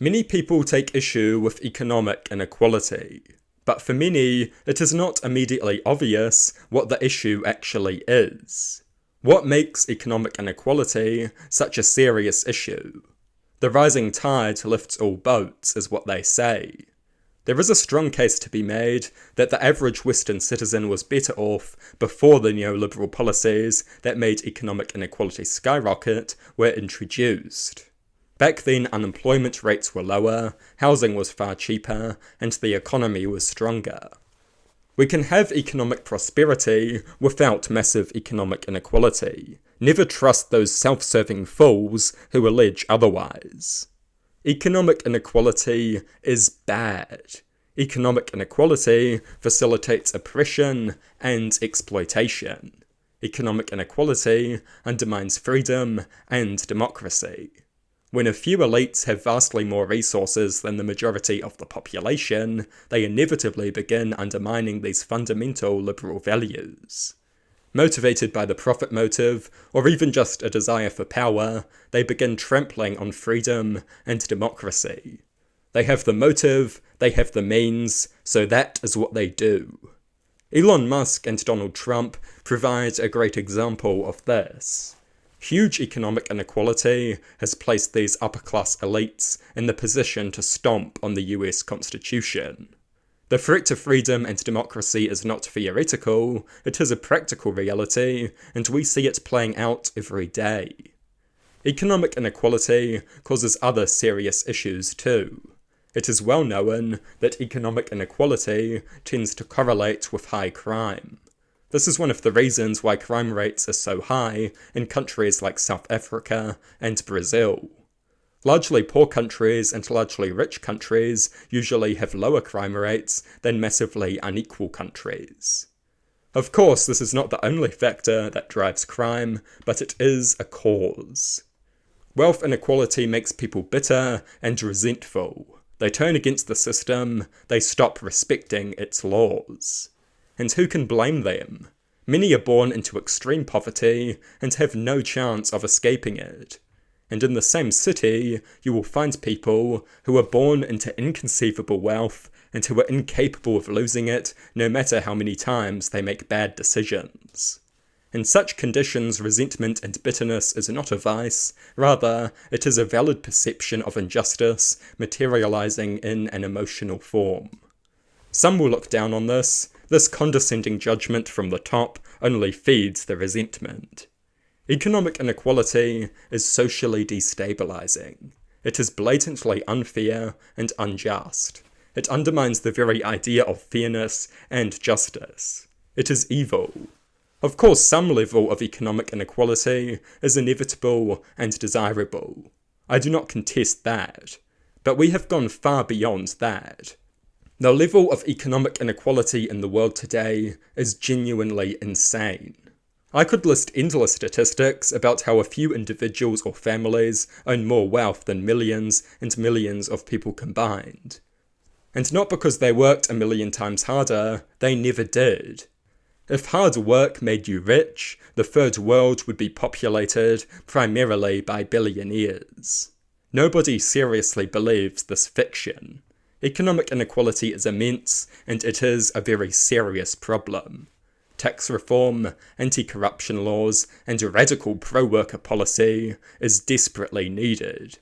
Many people take issue with economic inequality, but for many, it is not immediately obvious what the issue actually is. What makes economic inequality such a serious issue? The rising tide lifts all boats, is what they say. There is a strong case to be made that the average Western citizen was better off before the neoliberal policies that made economic inequality skyrocket were introduced. Back then, unemployment rates were lower, housing was far cheaper, and the economy was stronger. We can have economic prosperity without massive economic inequality. Never trust those self-serving fools who allege otherwise. Economic inequality is bad. Economic inequality facilitates oppression and exploitation. Economic inequality undermines freedom and democracy. When a few elites have vastly more resources than the majority of the population, they inevitably begin undermining these fundamental liberal values. Motivated by the profit motive, or even just a desire for power, they begin trampling on freedom and democracy. They have the motive, they have the means, so that is what they do. Elon Musk and Donald Trump provide a great example of this. Huge economic inequality has placed these upper-class elites in the position to stomp on the US Constitution. The threat to freedom and democracy is not theoretical, it is a practical reality, and we see it playing out every day. Economic inequality causes other serious issues too. It is well known that economic inequality tends to correlate with high crime. This is one of the reasons why crime rates are so high in countries like South Africa and Brazil. Largely poor countries and largely rich countries usually have lower crime rates than massively unequal countries. Of course, this is not the only factor that drives crime, but it is a cause. Wealth inequality makes people bitter and resentful. They turn against the system, they stop respecting its laws. And who can blame them? Many are born into extreme poverty and have no chance of escaping it. And in the same city, you will find people who are born into inconceivable wealth and who are incapable of losing it no matter how many times they make bad decisions. In such conditions, resentment and bitterness is not a vice, rather, it is a valid perception of injustice materializing in an emotional form. Some will look down on this. This condescending judgment from the top only feeds the resentment. Economic inequality is socially destabilizing. It is blatantly unfair and unjust. It undermines the very idea of fairness and justice. It is evil. Of course, some level of economic inequality is inevitable and desirable. I do not contest that. But we have gone far beyond that. The level of economic inequality in the world today is genuinely insane. I could list endless statistics about how a few individuals or families own more wealth than millions and millions of people combined. And not because they worked a million times harder, they never did. If hard work made you rich, the third world would be populated primarily by billionaires. Nobody seriously believes this fiction. Economic inequality is immense, and it is a very serious problem. Tax reform, anti-corruption laws, and a radical pro-worker policy is desperately needed.